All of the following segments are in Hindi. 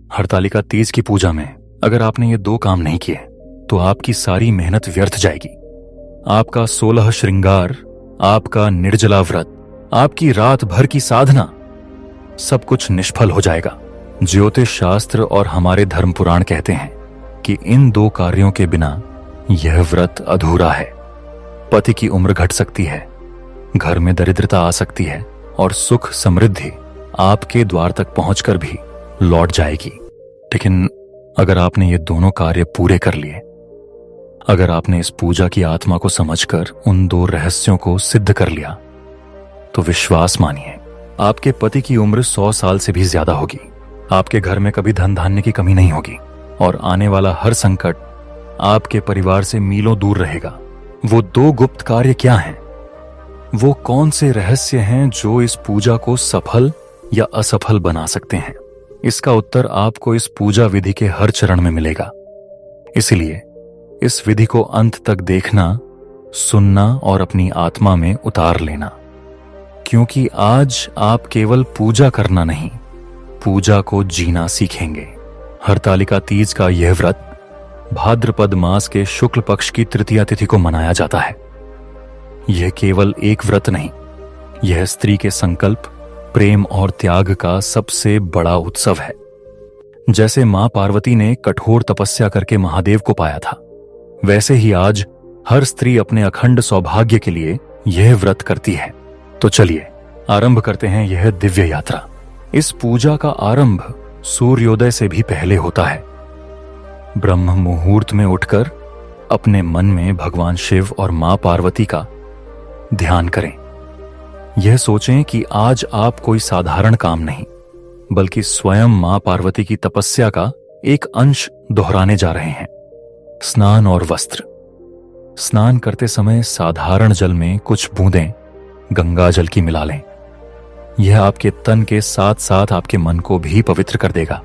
हरतालिका तीज की पूजा में अगर आपने ये 2 काम नहीं किए तो आपकी सारी मेहनत व्यर्थ जाएगी। आपका 16 श्रृंगार, आपका निर्जला व्रत, आपकी रात भर की साधना, सब कुछ निष्फल हो जाएगा। ज्योतिष शास्त्र और हमारे धर्म पुराण कहते हैं कि इन 2 कार्यों के बिना यह व्रत अधूरा है। पति की उम्र घट सकती है, घर में दरिद्रता आ सकती है और सुख समृद्धि आपके द्वार तक पहुंचकर भी लौट जाएगी। लेकिन अगर आपने ये दोनों कार्य पूरे कर लिए, अगर आपने इस पूजा की आत्मा को समझकर उन 2 रहस्यों को सिद्ध कर लिया, तो विश्वास मानिए आपके पति की उम्र 100 साल से भी ज्यादा होगी। आपके घर में कभी धन धान्य की कमी नहीं होगी और आने वाला हर संकट आपके परिवार से मीलों दूर रहेगा। वो 2 गुप्त कार्य क्या हैं? वो कौन से रहस्य हैं जो इस पूजा को सफल या असफल बना सकते हैं? इसका उत्तर आपको इस पूजा विधि के हर चरण में मिलेगा। इसलिए इस विधि को अंत तक देखना, सुनना और अपनी आत्मा में उतार लेना, क्योंकि आज आप केवल पूजा करना नहीं, पूजा को जीना सीखेंगे। हरतालिका तीज का यह व्रत भाद्रपद मास के शुक्ल पक्ष की तृतीया तिथि को मनाया जाता है। यह केवल एक व्रत नहीं, यह स्त्री के संकल्प, प्रेम और त्याग का सबसे बड़ा उत्सव है। जैसे मां पार्वती ने कठोर तपस्या करके महादेव को पाया था, वैसे ही आज हर स्त्री अपने अखंड सौभाग्य के लिए यह व्रत करती है। तो चलिए आरंभ करते हैं यह दिव्य यात्रा। इस पूजा का आरंभ सूर्योदय से भी पहले होता है। ब्रह्म मुहूर्त में उठकर अपने मन में भगवान शिव और मां पार्वती का ध्यान करें। यह सोचें कि आज आप कोई साधारण काम नहीं, बल्कि स्वयं मां पार्वती की तपस्या का एक अंश दोहराने जा रहे हैं। स्नान और वस्त्र। स्नान करते समय साधारण जल में कुछ बूंदें गंगा जल की मिला लें। यह आपके तन के साथ साथ आपके मन को भी पवित्र कर देगा।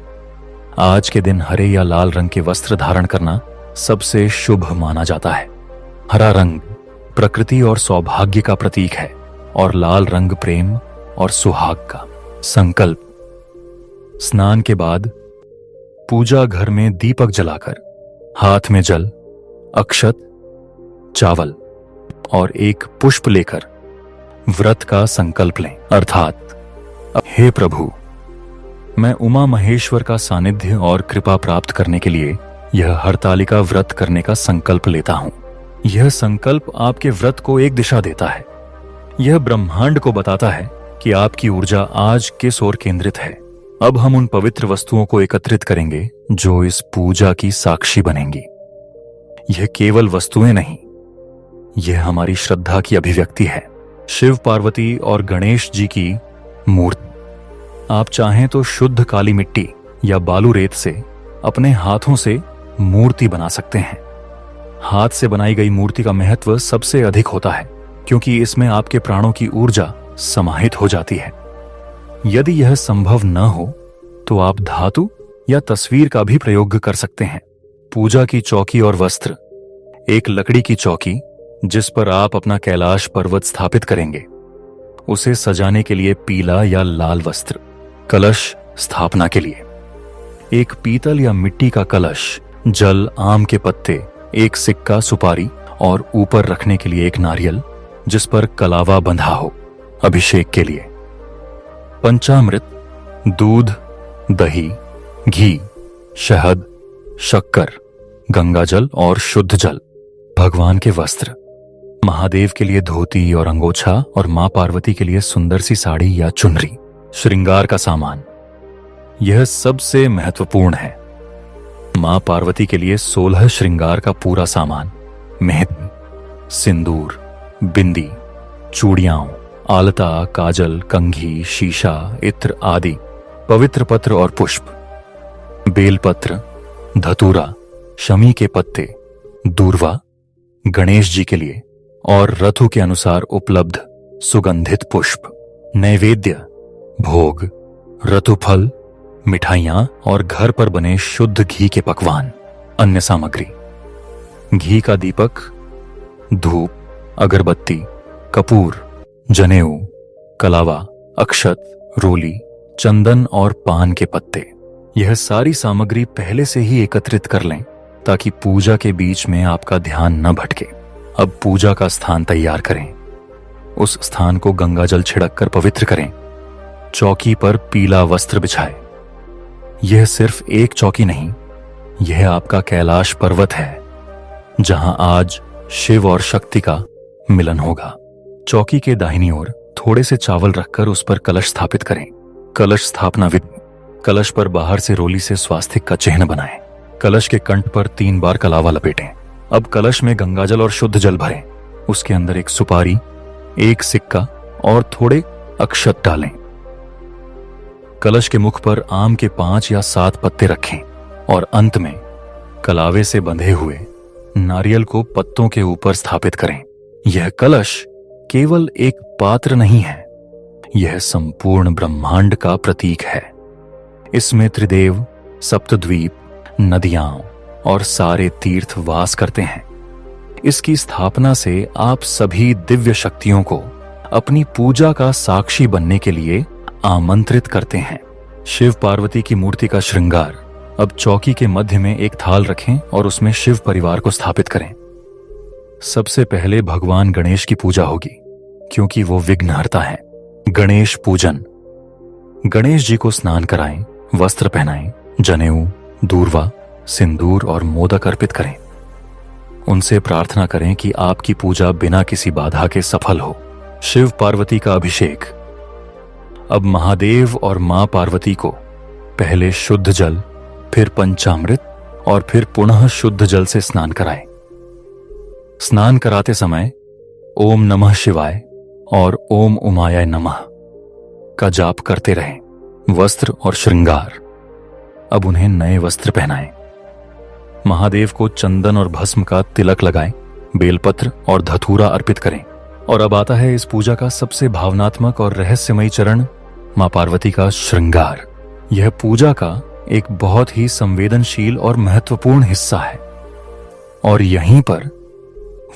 आज के दिन हरे या लाल रंग के वस्त्र धारण करना सबसे शुभ माना जाता है। हरा रंग प्रकृति और सौभाग्य का प्रतीक है और लाल रंग प्रेम और सुहाग का। संकल्प। स्नान के बाद पूजा घर में दीपक जलाकर हाथ में जल, अक्षत, चावल और एक पुष्प लेकर व्रत का संकल्प लें। अर्थात, हे प्रभु, मैं उमा महेश्वर का सानिध्य और कृपा प्राप्त करने के लिए यह हरतालिका व्रत करने का संकल्प लेता हूं। यह संकल्प आपके व्रत को एक दिशा देता है। यह ब्रह्मांड को बताता है कि आपकी ऊर्जा आज किस ओर केंद्रित है। अब हम उन पवित्र वस्तुओं को एकत्रित करेंगे जो इस पूजा की साक्षी बनेंगी। यह केवल वस्तुएं नहीं, यह हमारी श्रद्धा की अभिव्यक्ति है। शिव, पार्वती और गणेश जी की मूर्ति। आप चाहें तो शुद्ध काली मिट्टी या बालू रेत से अपने हाथों से मूर्ति बना सकते हैं। हाथ से बनाई गई मूर्ति का महत्व सबसे अधिक होता है, क्योंकि इसमें आपके प्राणों की ऊर्जा समाहित हो जाती है। यदि यह संभव न हो तो आप धातु या तस्वीर का भी प्रयोग कर सकते हैं। पूजा की चौकी और वस्त्र। एक लकड़ी की चौकी जिस पर आप अपना कैलाश पर्वत स्थापित करेंगे, उसे सजाने के लिए पीला या लाल वस्त्र। कलश स्थापना के लिए एक पीतल या मिट्टी का कलश, जल, आम के पत्ते, एक सिक्का, सुपारी और ऊपर रखने के लिए एक नारियल जिस पर कलावा बंधा हो। अभिषेक के लिए पंचामृत, दूध, दही, घी, शहद, शक्कर, गंगाजल और शुद्ध जल। भगवान के वस्त्र। महादेव के लिए धोती और अंगोछा और मां पार्वती के लिए सुंदर सी साड़ी या चुनरी। श्रृंगार का सामान। यह सबसे महत्वपूर्ण है। मां पार्वती के लिए 16 श्रृंगार का पूरा सामान। मेहंदी, सिंदूर, बिंदी, चूड़ियां, आलता, काजल, कंघी, शीशा, इत्र आदि। पवित्र पत्र और पुष्प। बेलपत्र, धतूरा, शमी के पत्ते, दूर्वा, गणेश जी के लिए और रथु के अनुसार उपलब्ध सुगंधित पुष्प। नैवेद्य, भोग, रथुफल, मिठाइयां और घर पर बने शुद्ध घी के पकवान। अन्य सामग्री। घी का दीपक, धूप, अगरबत्ती, कपूर, जनेऊ, कलावा, अक्षत, रोली, चंदन और पान के पत्ते। यह सारी सामग्री पहले से ही एकत्रित कर लें ताकि पूजा के बीच में आपका ध्यान न भटके। अब पूजा का स्थान तैयार करें। उस स्थान को गंगाजल छिड़ककर पवित्र करें। चौकी पर पीला वस्त्र बिछाएं। यह सिर्फ एक चौकी नहीं, यह आपका कैलाश पर्वत है जहां आज शिव और शक्ति का मिलन होगा। चौकी के दाहिनी ओर थोड़े से चावल रखकर उस पर कलश स्थापित करें। कलश स्थापना विधि। कलश पर बाहर से रोली से स्वास्तिक का चिन्ह बनाएं। कलश के कंठ पर 3 बार कलावा लपेटें। अब कलश में गंगाजल और शुद्ध जल भरें। उसके अंदर एक सुपारी, एक सिक्का और थोड़े अक्षत डालें। कलश के मुख पर आम के 5 या 7 पत्ते रखें और अंत में कलावे से बंधे हुए नारियल को पत्तों के ऊपर स्थापित करें। यह कलश केवल एक पात्र नहीं है, यह संपूर्ण ब्रह्मांड का प्रतीक है। इसमें त्रिदेव, सप्तद्वीप, नदियां और सारे तीर्थ वास करते हैं। इसकी स्थापना से आप सभी दिव्य शक्तियों को अपनी पूजा का साक्षी बनने के लिए आमंत्रित करते हैं। शिव पार्वती की मूर्ति का श्रृंगार। अब चौकी के मध्य में एक थाल रखें और उसमें शिव परिवार को स्थापित करें। सबसे पहले भगवान गणेश की पूजा होगी क्योंकि वो विघ्नहर्ता है। गणेश पूजन। गणेश जी को स्नान कराएं, वस्त्र पहनाएं, जनेऊ, दूर्वा, सिंदूर और मोदक अर्पित करें। उनसे प्रार्थना करें कि आपकी पूजा बिना किसी बाधा के सफल हो। शिव पार्वती का अभिषेक। अब महादेव और मां पार्वती को पहले शुद्ध जल, फिर पंचामृत और फिर पुनः शुद्ध जल से स्नान कराएं। स्नान कराते समय ओम नमः शिवाय और ओम उमाय नमः का जाप करते रहें। वस्त्र और श्रृंगार। अब उन्हें नए वस्त्र पहनाएं। महादेव को चंदन और भस्म का तिलक लगाएं, बेलपत्र और धतूरा अर्पित करें। और अब आता है इस पूजा का सबसे भावनात्मक और रहस्यमयी चरण, मां पार्वती का श्रृंगार। यह पूजा का एक बहुत ही संवेदनशील और महत्वपूर्ण हिस्सा है और यहीं पर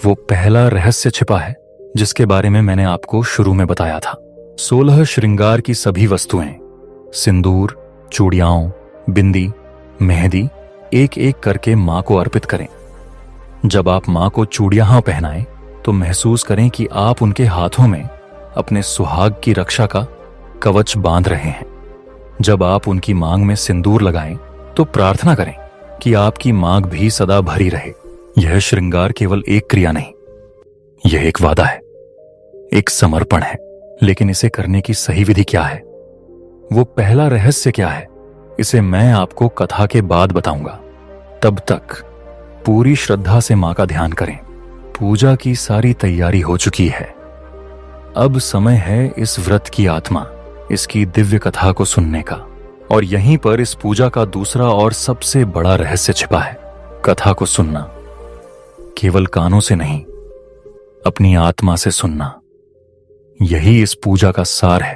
वो पहला रहस्य छिपा है जिसके बारे में मैंने आपको शुरू में बताया था। 16 श्रृंगार की सभी वस्तुएं, सिंदूर, चूड़ियां, बिंदी, मेहंदी एक एक करके मां को अर्पित करें। जब आप मां को चूड़ियां पहनाएं तो महसूस करें कि आप उनके हाथों में अपने सुहाग की रक्षा का कवच बांध रहे हैं। जब आप उनकी मांग में सिंदूर लगाएं तो प्रार्थना करें कि आपकी मांग भी सदा भरी रहे। यह श्रृंगार केवल एक क्रिया नहीं, यह एक वादा है, एक समर्पण है। लेकिन इसे करने की सही विधि क्या है, वो पहला रहस्य क्या है, इसे मैं आपको कथा के बाद बताऊंगा। तब तक पूरी श्रद्धा से मां का ध्यान करें। पूजा की सारी तैयारी हो चुकी है। अब समय है इस व्रत की आत्मा, इसकी दिव्य कथा को सुनने का। और यहीं पर इस पूजा का दूसरा और सबसे बड़ा रहस्य छिपा है। कथा को सुनना, केवल कानों से नहीं, अपनी आत्मा से सुनना, यही इस पूजा का सार है।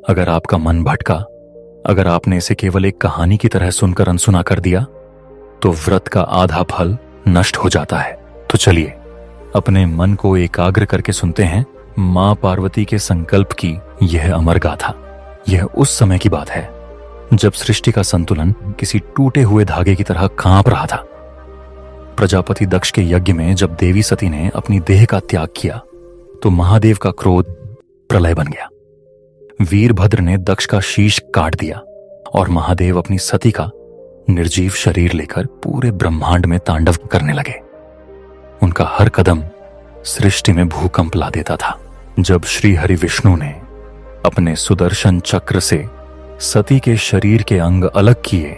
अगर आपका मन भटका, अगर आपने इसे केवल एक कहानी की तरह सुनकर अनसुना कर दिया, तो व्रत का आधा फल नष्ट हो जाता है। तो चलिए अपने मन को एकाग्र करके सुनते हैं मां पार्वती के संकल्प की यह अमर गाथा। यह उस समय की बात है जब सृष्टि का संतुलन किसी टूटे हुए धागे की तरह कांप रहा था। प्रजापति दक्ष के यज्ञ में जब देवी सती ने अपनी देह का त्याग किया तो महादेव का क्रोध प्रलय बन गया। वीरभद्र ने दक्ष का शीश काट दिया और महादेव अपनी सती का निर्जीव शरीर लेकर पूरे ब्रह्मांड में तांडव करने लगे। उनका हर कदम सृष्टि में भूकंप ला देता था। जब श्री हरि विष्णु ने अपने सुदर्शन चक्र से सती के शरीर के अंग अलग किए,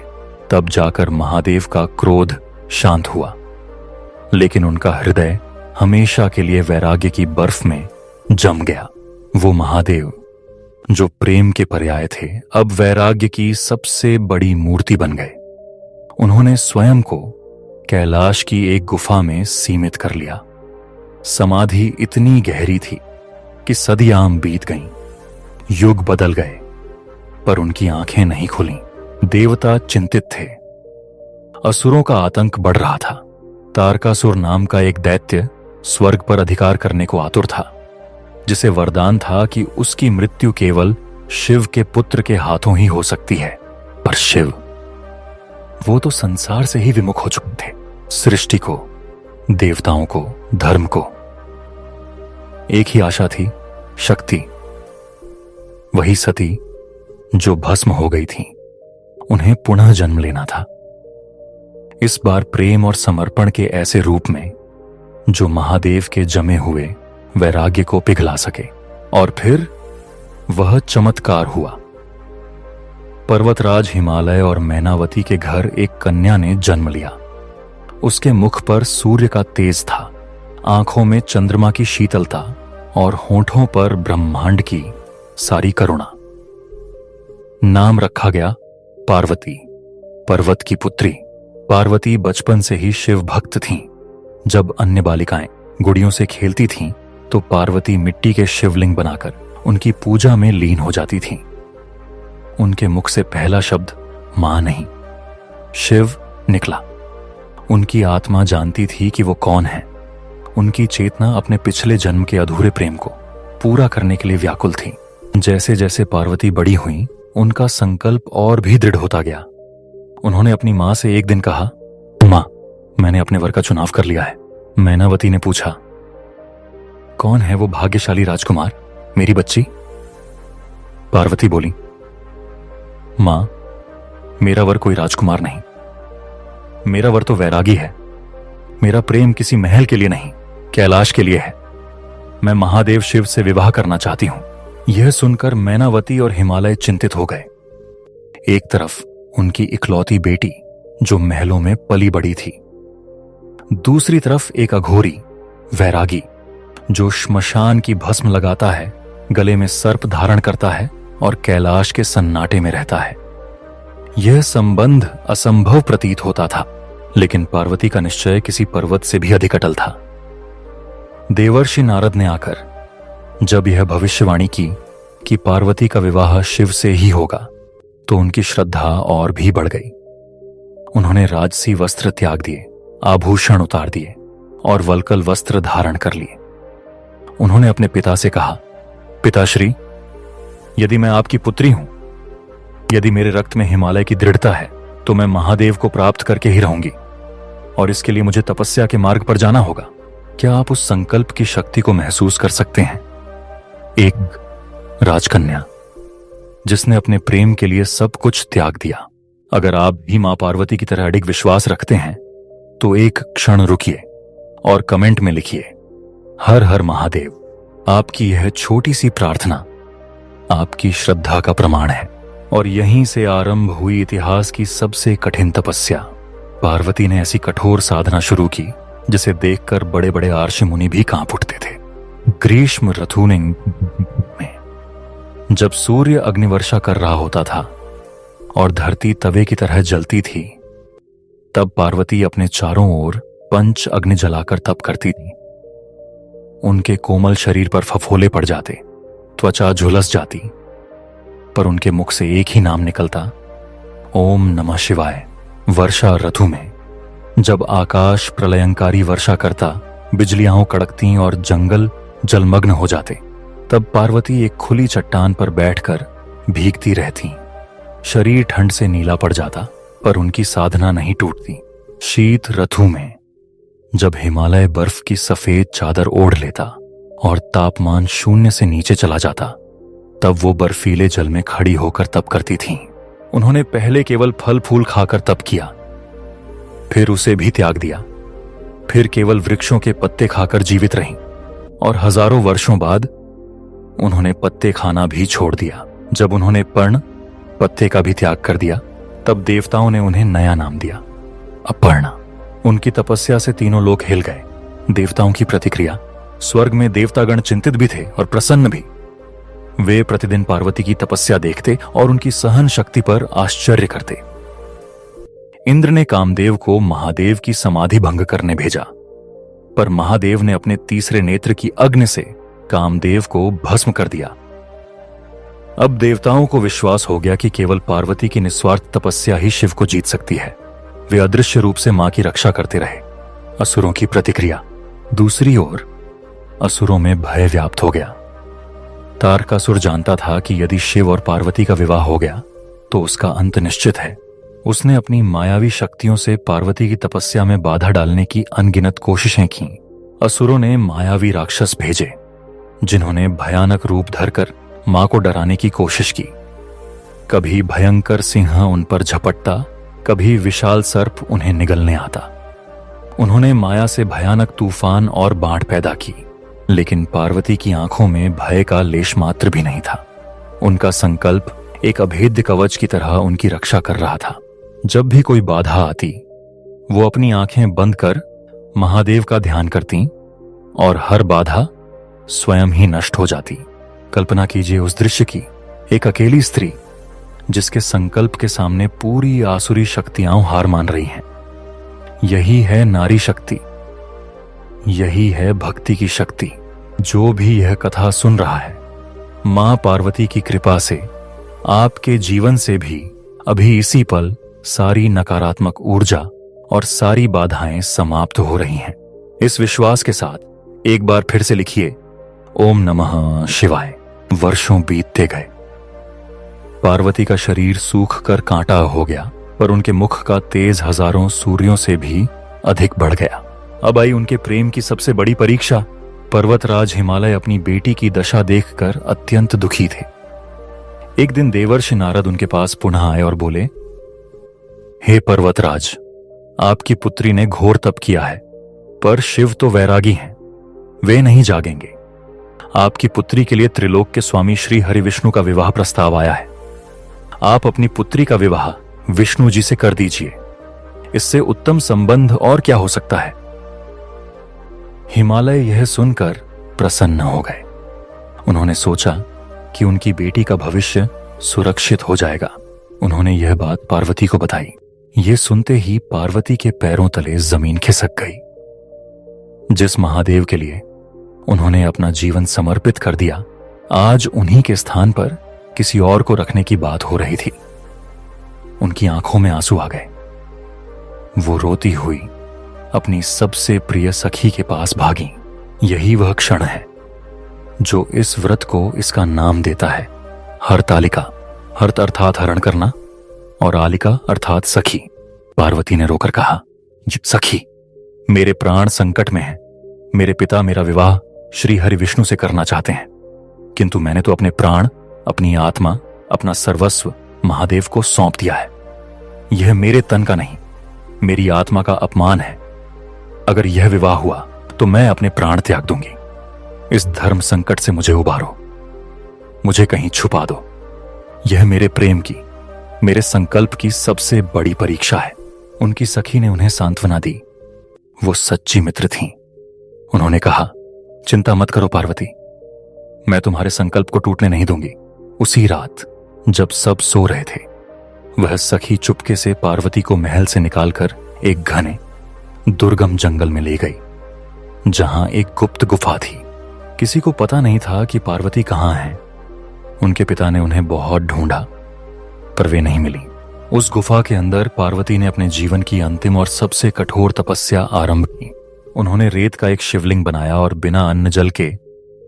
तब जाकर महादेव का क्रोध शांत हुआ। लेकिन उनका हृदय हमेशा के लिए वैराग्य की बर्फ में जम गया। वो महादेव जो प्रेम के पर्याय थे, अब वैराग्य की सबसे बड़ी मूर्ति बन गए। उन्होंने स्वयं को कैलाश की एक गुफा में सीमित कर लिया। समाधि इतनी गहरी थी कि सदियां बीत गईं, युग बदल गए, पर उनकी आंखें नहीं खुलीं। देवता चिंतित थे, असुरों का आतंक बढ़ रहा था। तारकासुर नाम का एक दैत्य स्वर्ग पर अधिकार करने को आतुर था, जिसे वरदान था कि उसकी मृत्यु केवल शिव के पुत्र के हाथों ही हो सकती है। पर शिव वो तो संसार से ही विमुख हो चुके थे, सृष्टि को, देवताओं को, धर्म को। एक ही आशा थी, शक्ति। वही सती जो भस्म हो गई थी, उन्हें पुनः जन्म लेना था। इस बार प्रेम और समर्पण के ऐसे रूप में जो महादेव के जमे हुए वैराग्य को पिघला सके। और फिर वह चमत्कार हुआ। पर्वतराज हिमालय और मैनावती के घर एक कन्या ने जन्म लिया। उसके मुख पर सूर्य का तेज था, आंखों में चंद्रमा की शीतलता और होठों पर ब्रह्मांड की सारी करुणा। नाम रखा गया पार्वती, पर्वत की पुत्री। पार्वती बचपन से ही शिव भक्त थीं। जब अन्य बालिकाएं गुड़ियों से खेलती थीं, तो पार्वती मिट्टी के शिवलिंग बनाकर उनकी पूजा में लीन हो जाती थीं। उनके मुख से पहला शब्द मां नहीं, शिव निकला। उनकी आत्मा जानती थी कि वो कौन है। उनकी चेतना अपने पिछले जन्म के अधूरे प्रेम को पूरा करने के लिए व्याकुल थी। जैसे जैसे पार्वती बड़ी हुई, उनका संकल्प और भी दृढ़ होता गया। उन्होंने अपनी मां से एक दिन कहा, मां, मैंने अपने वर का चुनाव कर लिया है। मैनावती ने पूछा, कौन है वो भाग्यशाली राजकुमार, मेरी बच्ची? पार्वती बोली, मां, मेरा वर कोई राजकुमार नहीं। मेरा वर तो वैरागी है। मेरा प्रेम किसी महल के लिए नहीं, कैलाश के लिए है। मैं महादेव शिव से विवाह करना चाहती हूं। यह सुनकर मैनावती और हिमालय चिंतित हो गए। एक तरफ उनकी इकलौती बेटी जो महलों में पली बड़ी थी, दूसरी तरफ एक अघोरी वैरागी जो श्मशान की भस्म लगाता है, गले में सर्प धारण करता है और कैलाश के सन्नाटे में रहता है। यह संबंध असंभव प्रतीत होता था, लेकिन पार्वती का निश्चय किसी पर्वत से भी अधिक अटल था। देवर्षि नारद ने आकर जब यह भविष्यवाणी की कि पार्वती का विवाह शिव से ही होगा, तो उनकी श्रद्धा और भी बढ़ गई। उन्होंने राजसी वस्त्र त्याग दिए, आभूषण उतार दिए और वल्कल वस्त्र धारण कर लिए। उन्होंने अपने पिता से कहा, पिताश्री, यदि मैं आपकी पुत्री हूं, यदि मेरे रक्त में हिमालय की दृढ़ता है, तो मैं महादेव को प्राप्त करके ही रहूंगी, और इसके लिए मुझे तपस्या के मार्ग पर जाना होगा। क्या आप उस संकल्प की शक्ति को महसूस कर सकते हैं? एक राजकन्या जिसने अपने प्रेम के लिए सब कुछ त्याग दिया। अगर आप भी मां पार्वती की तरह अडिग विश्वास रखते हैं, तो एक क्षण रुकिए और कमेंट में लिखिए, हर हर महादेव। आपकी यह छोटी सी प्रार्थना आपकी श्रद्धा का प्रमाण है। और यहीं से आरंभ हुई इतिहास की सबसे कठिन तपस्या। पार्वती ने ऐसी कठोर साधना शुरू की जिसे देखकर बड़े बड़े आर्षि मुनि भी कांप उठते थे। ग्रीष्म ऋतु में जब सूर्य अग्निवर्षा कर रहा होता था और धरती तवे की तरह जलती थी, तब पार्वती अपने चारों ओर पंच अग्नि जलाकर तप करती थी। उनके कोमल शरीर पर फफोले पड़ जाते, त्वचा झुलस जाती, पर उनके मुख से एक ही नाम निकलता, ओम नमः शिवाय। वर्षा ऋतु में जब आकाश प्रलयंकारी वर्षा करता, बिजलियां कड़कती और जंगल जलमग्न हो जाते, तब पार्वती एक खुली चट्टान पर बैठकर भीगती रहती। शरीर ठंड से नीला पड़ जाता, पर उनकी साधना नहीं टूटती। शीत ऋतु में जब हिमालय बर्फ की सफेद चादर ओढ़ लेता और तापमान शून्य से नीचे चला जाता, तब वो बर्फीले जल में खड़ी होकर तप करती थीं। उन्होंने पहले केवल फल फूल खाकर तप किया, फिर उसे भी त्याग दिया, फिर केवल वृक्षों के पत्ते खाकर जीवित रहीं, और हजारों वर्षों बाद उन्होंने पत्ते खाना भी छोड़ दिया। जब उन्होंने पर्ण, पत्ते का भी त्याग कर दिया, तब देवताओं ने उन्हें नया नाम दिया, अपर्णा। उनकी तपस्या से तीनों लोक हिल गए। देवताओं की प्रतिक्रिया, स्वर्ग में देवतागण चिंतित भी थे और प्रसन्न भी। वे प्रतिदिन पार्वती की तपस्या देखते और उनकी सहन शक्ति पर आश्चर्य करते। इंद्र ने कामदेव को महादेव की समाधि भंग करने भेजा, पर महादेव ने अपने तीसरे नेत्र की अग्नि से कामदेव को भस्म कर दिया। अब देवताओं को विश्वास हो गया कि केवल पार्वती की निस्वार्थ तपस्या ही शिव को जीत सकती है। वे अदृश्य रूप से मां की रक्षा करते रहे। असुरों की प्रतिक्रिया। दूसरी ओर असुरों में भय व्याप्त हो गया। तारकासुर जानता था कि यदि शिव और पार्वती का विवाह हो गया तो उसका अंत निश्चित है। उसने अपनी मायावी शक्तियों से पार्वती की तपस्या में बाधा डालने की अनगिनत कोशिशें की। असुरों ने मायावी राक्षस भेजे जिन्होंने भयानक रूप धरकर मां को डराने की कोशिश की। कभी भयंकर सिंह उन पर झपटता, कभी विशाल सर्प उन्हें निगलने आता। उन्होंने माया से भयानक तूफान और बाढ़ पैदा की, लेकिन पार्वती की आंखों में भय का लेश मात्र भी नहीं था। उनका संकल्प एक अभेद्य कवच की तरह उनकी रक्षा कर रहा था। जब भी कोई बाधा आती, वो अपनी आंखें बंद कर महादेव का ध्यान करती और हर बाधा स्वयं ही नष्ट हो जाती। कल्पना कीजिए उस दृश्य की, एक अकेली स्त्री जिसके संकल्प के सामने पूरी आसुरी शक्तियां हार मान रही हैं। यही है नारी शक्ति, यही है भक्ति की शक्ति। जो भी यह कथा सुन रहा है, मां पार्वती की कृपा से आपके जीवन से भी अभी इसी पल सारी नकारात्मक ऊर्जा और सारी बाधाएं समाप्त हो रही हैं। इस विश्वास के साथ एक बार फिर से लिखिए, ओम नमः शिवाय। वर्षों बीतते गए। पार्वती का शरीर सूख कर कांटा हो गया, पर उनके मुख का तेज हजारों सूर्यों से भी अधिक बढ़ गया। अब आई उनके प्रेम की सबसे बड़ी परीक्षा। पर्वतराज हिमालय अपनी बेटी की दशा देखकर अत्यंत दुखी थे। एक दिन देवर्षि नारद उनके पास पुनः आए और बोले, हे पर्वतराज, आपकी पुत्री ने घोर तप किया है, पर शिव तो वैरागी हैं, वे नहीं जागेंगे। आपकी पुत्री के लिए त्रिलोक के स्वामी श्री हरिविष्णु का विवाह प्रस्ताव आया है। आप अपनी पुत्री का विवाह विष्णु जी से कर दीजिए। इससे उत्तम संबंध और क्या हो सकता है। हिमालय यह सुनकर प्रसन्न हो गए। उन्होंने सोचा कि उनकी बेटी का भविष्य सुरक्षित हो जाएगा। उन्होंने यह बात पार्वती को बताई। ये सुनते ही पार्वती के पैरों तले जमीन खिसक गई। जिस महादेव के लिए उन्होंने अपना जीवन समर्पित कर दिया, आज उन्हीं के स्थान पर किसी और को रखने की बात हो रही थी। उनकी आंखों में आंसू आ गए। वो रोती हुई अपनी सबसे प्रिय सखी के पास भागी। यही वह क्षण है जो इस व्रत को इसका नाम देता है, हरतालिका। हर्त अर्थात हरण करना और आलिका अर्थात सखी। पार्वती ने रोकर कहा, सखी, मेरे प्राण संकट में हैं। मेरे पिता मेरा विवाह श्री हरि विष्णु से करना चाहते हैं, किंतु मैंने तो अपने प्राण, अपनी आत्मा, अपना सर्वस्व महादेव को सौंप दिया है। यह मेरे तन का नहीं, मेरी आत्मा का अपमान है। अगर यह विवाह हुआ तो मैं अपने प्राण त्याग दूंगी। इस धर्म संकट से मुझे उबारो, मुझे कहीं छुपा दो। यह मेरे प्रेम की, मेरे संकल्प की सबसे बड़ी परीक्षा है। उनकी सखी ने उन्हें सांत्वना दी। वो सच्ची मित्र थीं। उन्होंने कहा, चिंता मत करो पार्वती, मैं तुम्हारे संकल्प को टूटने नहीं दूंगी। उसी रात जब सब सो रहे थे, वह सखी चुपके से पार्वती को महल से निकालकर एक घने दुर्गम जंगल में ले गई, जहां एक गुप्त गुफा थी। किसी को पता नहीं था कि पार्वती कहां है। उनके पिता ने उन्हें बहुत ढूंढा, पर वे नहीं मिली। उस गुफा के अंदर पार्वती ने अपने जीवन की अंतिम और सबसे कठोर तपस्या आरंभ की। उन्होंने रेत का एक शिवलिंग बनाया और बिना अन्न जल के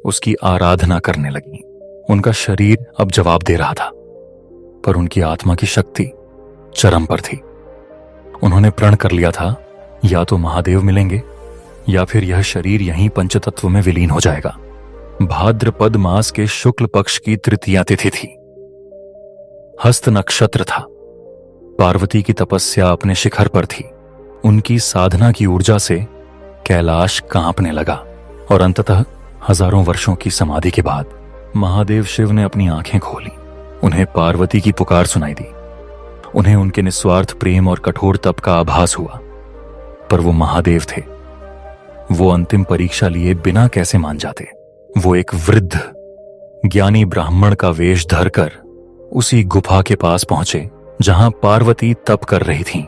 उसकी आराधना करने लगी। उनका शरीर अब जवाब दे रहा था, पर उनकी आत्मा की शक्ति चरम पर थी। उन्होंने प्रण कर लिया था, या तो महादेव मिलेंगे या फिर यह शरीर यहीं पंचतत्व में विलीन हो जाएगा। भाद्रपद मास के शुक्ल पक्ष की तृतीया तिथि थी। हस्त नक्षत्र था। पार्वती की तपस्या अपने शिखर पर थी। उनकी साधना की ऊर्जा से कैलाश कांपने लगा और अंततः हजारों वर्षों की समाधि के बाद महादेव शिव ने अपनी आंखें खोली। उन्हें पार्वती की पुकार सुनाई दी। उन्हें उनके निस्वार्थ प्रेम और कठोर तप का आभास हुआ, पर वो महादेव थे। वो अंतिम परीक्षा लिए बिना कैसे मान जाते। वो एक वृद्ध ज्ञानी ब्राह्मण का वेश धरकर उसी गुफा के पास पहुंचे जहां पार्वती तप कर रही थीं।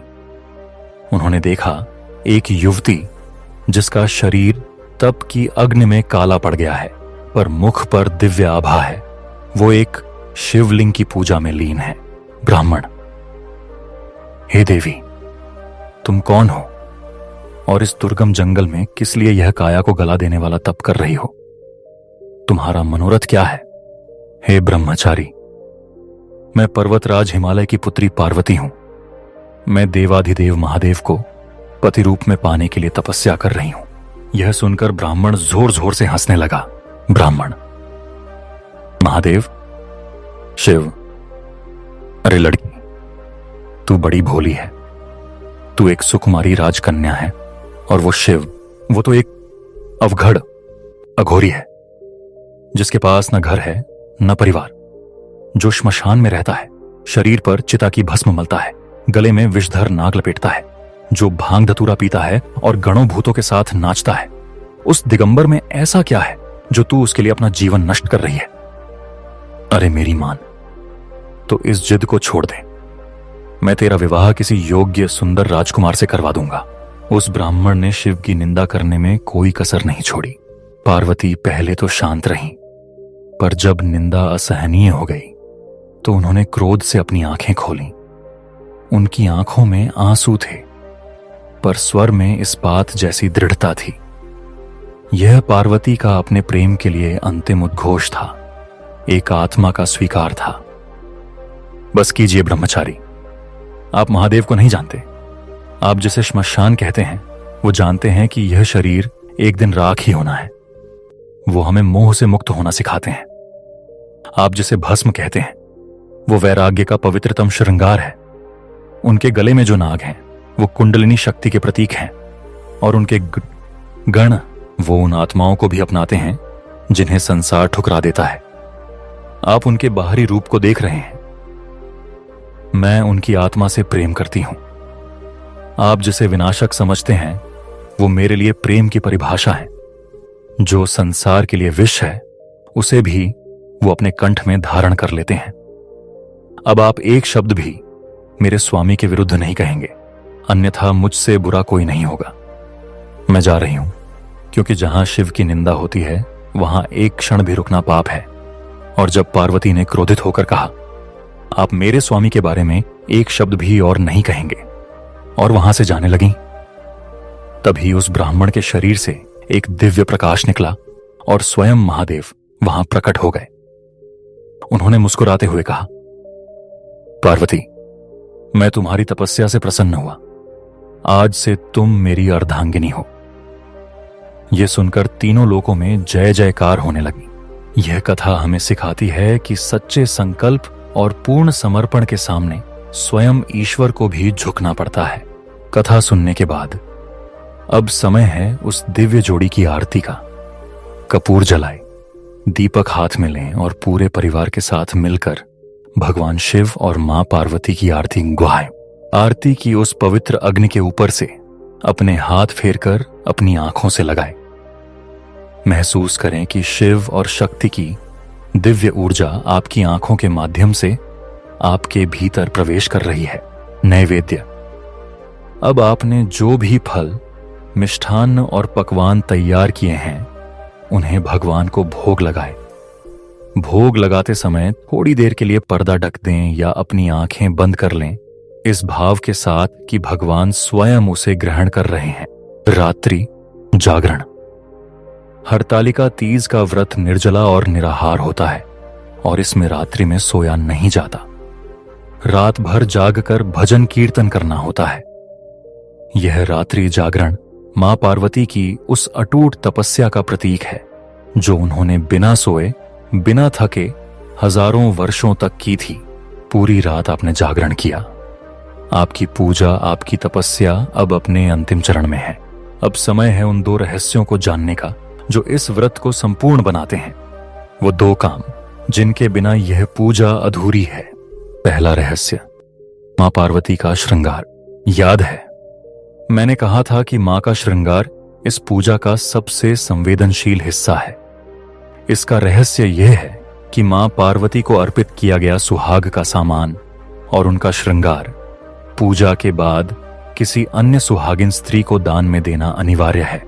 उन्होंने देखा एक युवती जिसका शरीर तप की अग्नि में काला पड़ गया है, पर मुख पर दिव्य आभा है। वो एक शिवलिंग की पूजा में लीन है। ब्राह्मण, हे देवी, तुम कौन हो और इस दुर्गम जंगल में किस लिए यह काया को गला देने वाला तप कर रही हो? तुम्हारा मनोरथ क्या है? हे ब्रह्मचारी, मैं पर्वतराज हिमालय की पुत्री पार्वती हूं। मैं देवाधिदेव महादेव को पति रूप में पाने के लिए तपस्या कर रही हूं। यह सुनकर ब्राह्मण जोर जोर से हंसने लगा। ब्राह्मण: महादेव, शिव, अरे लड़की, तू बड़ी भोली है। तू एक सुकुमारी राजकन्या है और वो शिव, वो तो एक अवघड़ अघोरी है, जिसके पास न घर है न परिवार, जो श्मशान में रहता है, शरीर पर चिता की भस्म मलता है, गले में विषधर नाग लपेटता है, जो भांग धतूरा पीता है और गणों भूतों के साथ नाचता है। उस दिगंबर में ऐसा क्या है जो तू उसके लिए अपना जीवन नष्ट कर रही है? अरे मेरी मान, तो इस जिद को छोड़ दे। मैं तेरा विवाह किसी योग्य सुंदर राजकुमार से करवा दूंगा। उस ब्राह्मण ने शिव की निंदा करने में कोई कसर नहीं छोड़ी। पार्वती पहले तो शांत रहीं, पर जब निंदा असहनीय हो गई तो उन्होंने क्रोध से अपनी आंखें खोलीं। उनकी आंखों में आंसू थे, पर स्वर में इस्पात जैसी दृढ़ता थी। यह पार्वती का अपने प्रेम के लिए अंतिम उद्घोष था, एक आत्मा का स्वीकार था। बस कीजिए ब्रह्मचारी, आप महादेव को नहीं जानते। आप जिसे श्मशान कहते हैं वो जानते हैं कि यह शरीर एक दिन राख ही होना है। वो हमें मोह से मुक्त होना सिखाते हैं। आप जिसे भस्म कहते हैं वो वैराग्य का पवित्रतम श्रृंगार है। उनके गले में जो नाग हैं वो कुंडलिनी शक्ति के प्रतीक हैं, और उनके गण वो उन आत्माओं को भी अपनाते हैं जिन्हें संसार ठुकरा देता है। आप उनके बाहरी रूप को देख रहे हैं, मैं उनकी आत्मा से प्रेम करती हूं। आप जिसे विनाशक समझते हैं वो मेरे लिए प्रेम की परिभाषा है। जो संसार के लिए विष है उसे भी वो अपने कंठ में धारण कर लेते हैं। अब आप एक शब्द भी मेरे स्वामी के विरुद्ध नहीं कहेंगे, अन्यथा मुझसे बुरा कोई नहीं होगा। मैं जा रही हूं, क्योंकि जहां शिव की निंदा होती है वहां एक क्षण भी रुकना पाप है। और जब पार्वती ने क्रोधित होकर कहा, आप मेरे स्वामी के बारे में एक शब्द भी और नहीं कहेंगे, और वहां से जाने लगी, तभी उस ब्राह्मण के शरीर से एक दिव्य प्रकाश निकला और स्वयं महादेव वहां प्रकट हो गए। उन्होंने मुस्कुराते हुए कहा, पार्वती, मैं तुम्हारी तपस्या से प्रसन्न हुआ। आज से तुम मेरी अर्धांगिनी हो। यह सुनकर तीनों लोकों में जय जयकार होने लगी। यह कथा हमें सिखाती है कि सच्चे संकल्प और पूर्ण समर्पण के सामने स्वयं ईश्वर को भी झुकना पड़ता है। कथा सुनने के बाद अब समय है उस दिव्य जोड़ी की आरती का। कपूर जलाए, दीपक हाथ में लें और पूरे परिवार के साथ मिलकर भगवान शिव और मां पार्वती की आरती गुहाएं। आरती की उस पवित्र अग्नि के ऊपर से अपने हाथ फेरकर अपनी आंखों से लगाएं। महसूस करें कि शिव और शक्ति की दिव्य ऊर्जा आपकी आंखों के माध्यम से आपके भीतर प्रवेश कर रही है। नैवेद्य। अब आपने जो भी फल, मिष्ठान्न और पकवान तैयार किए हैं उन्हें भगवान को भोग लगाएं। भोग लगाते समय थोड़ी देर के लिए पर्दा ढक दें या अपनी आंखें बंद कर लें, इस भाव के साथ कि भगवान स्वयं उसे ग्रहण कर रहे हैं। रात्रि जागरण। हरतालिका तीज का व्रत निर्जला और निराहार होता है और इसमें रात्रि में सोया नहीं जाता। रात भर जागकर भजन कीर्तन करना होता है। यह रात्रि जागरण मां पार्वती की उस अटूट तपस्या का प्रतीक है जो उन्होंने बिना सोए, बिना थके हजारों वर्षों तक की थी। पूरी रात आपने जागरण किया। आपकी पूजा, आपकी तपस्या अब अपने अंतिम चरण में है। अब समय है उन दो रहस्यों को जानने का जो इस व्रत को संपूर्ण बनाते हैं। वो दो काम जिनके बिना यह पूजा अधूरी है। पहला रहस्य, मां पार्वती का श्रृंगार। याद है मैंने कहा था कि मां का श्रृंगार इस पूजा का सबसे संवेदनशील हिस्सा है। इसका रहस्य यह है कि मां पार्वती को अर्पित किया गया सुहाग का सामान और उनका श्रृंगार पूजा के बाद किसी अन्य सुहागिन स्त्री को दान में देना अनिवार्य है।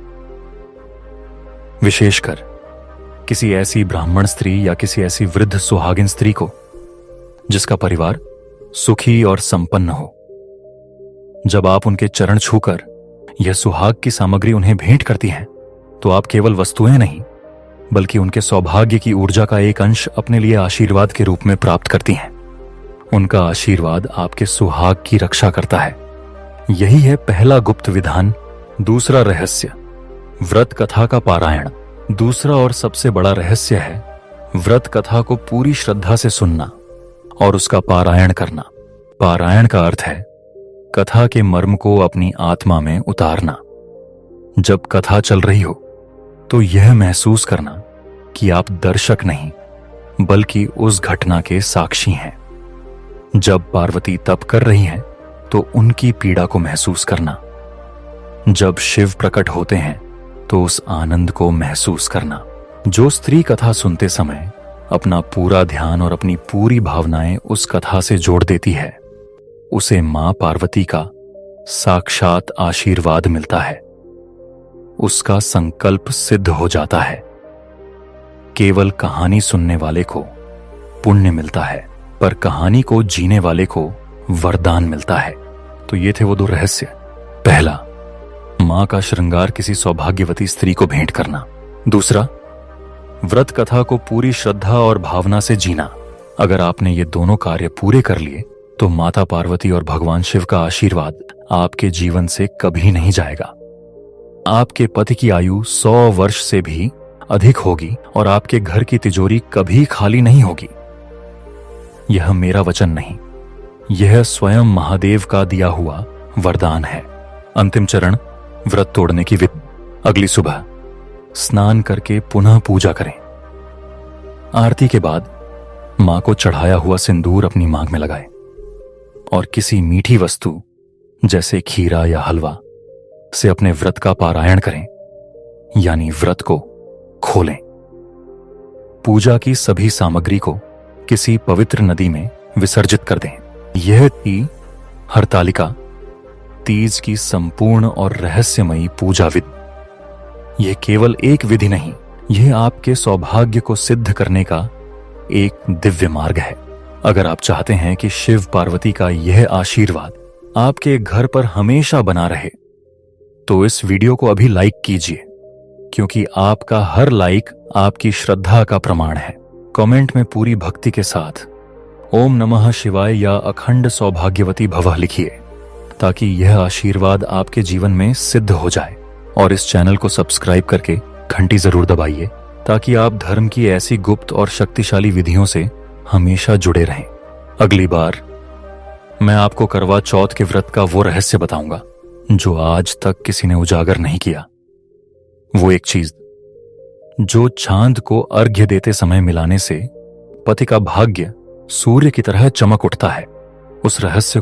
विशेषकर किसी ऐसी ब्राह्मण स्त्री या किसी ऐसी वृद्ध सुहागिन स्त्री को जिसका परिवार सुखी और संपन्न हो। जब आप उनके चरण छूकर यह सुहाग की सामग्री उन्हें भेंट करती हैं, तो आप केवल वस्तुएं नहीं बल्कि उनके सौभाग्य की ऊर्जा का एक अंश अपने लिए आशीर्वाद के रूप में प्राप्त करती हैं। उनका आशीर्वाद आपके सुहाग की रक्षा करता है यही है पहला गुप्त विधान। दूसरा रहस्य, व्रत कथा का पारायण। दूसरा और सबसे बड़ा रहस्य है व्रत कथा को पूरी श्रद्धा से सुनना और उसका पारायण करना। पारायण का अर्थ है कथा के मर्म को अपनी आत्मा में उतारना। जब कथा चल रही हो तो यह महसूस करना कि आप दर्शक नहीं बल्कि उस घटना के साक्षी हैं। जब पार्वती तप कर रही हैं तो उनकी पीड़ा को महसूस करना। जब शिव प्रकट होते हैं तो उस आनंद को महसूस करना। जो स्त्री कथा सुनते समय अपना पूरा ध्यान और अपनी पूरी भावनाएं उस कथा से जोड़ देती है, उसे मां पार्वती का साक्षात आशीर्वाद मिलता है। उसका संकल्प सिद्ध हो जाता है। केवल कहानी सुनने वाले को पुण्य मिलता है, पर कहानी को जीने वाले को वरदान मिलता है। तो ये थे वो दो रहस्य। पहला, मां का श्रृंगार किसी सौभाग्यवती स्त्री को भेंट करना। दूसरा, व्रत कथा को पूरी श्रद्धा और भावना से जीना। अगर आपने ये दोनों कार्य पूरे कर लिए तो माता पार्वती और भगवान शिव का आशीर्वाद आपके जीवन से कभी नहीं जाएगा। आपके पति की आयु 100 वर्ष से भी अधिक होगी और आपके घर की तिजोरी कभी खाली नहीं होगी। यह मेरा वचन नहीं, यह स्वयं महादेव का दिया हुआ वरदान है। अंतिम चरण, व्रत तोड़ने की विधि। अगली सुबह स्नान करके पुनः पूजा करें। आरती के बाद मां को चढ़ाया हुआ सिंदूर अपनी मांग में लगाएं और किसी मीठी वस्तु जैसे खीरा या हलवा से अपने व्रत का पारायण करें, यानी व्रत को खोलें। पूजा की सभी सामग्री को किसी पवित्र नदी में विसर्जित कर दें। यह थी हरतालिका तीज की संपूर्ण और रहस्यमयी पूजा विधि। यह केवल एक विधि नहीं, यह आपके सौभाग्य को सिद्ध करने का एक दिव्य मार्ग है। अगर आप चाहते हैं कि शिव पार्वती का यह आशीर्वाद आपके घर पर हमेशा बना रहे तो इस वीडियो को अभी लाइक कीजिए, क्योंकि आपका हर लाइक आपकी श्रद्धा का प्रमाण है। कमेंट में पूरी भक्ति के साथ ओम नमः शिवाय या अखंड सौभाग्यवती भवः लिखिए, ताकि यह आशीर्वाद आपके जीवन में सिद्ध हो जाए। और इस चैनल को सब्सक्राइब करके घंटी जरूर दबाइए, ताकि आप धर्म की ऐसी गुप्त और शक्तिशाली विधियों से हमेशा जुड़े रहें। अगली बार मैं आपको करवा चौथ के व्रत का वो रहस्य बताऊंगा जो आज तक किसी ने उजागर नहीं किया। वो एक चीज जो चांद को अर्घ्य देते समय मिलाने से पति का भाग्य सूर्य की तरह चमक उठता है। उस रहस्य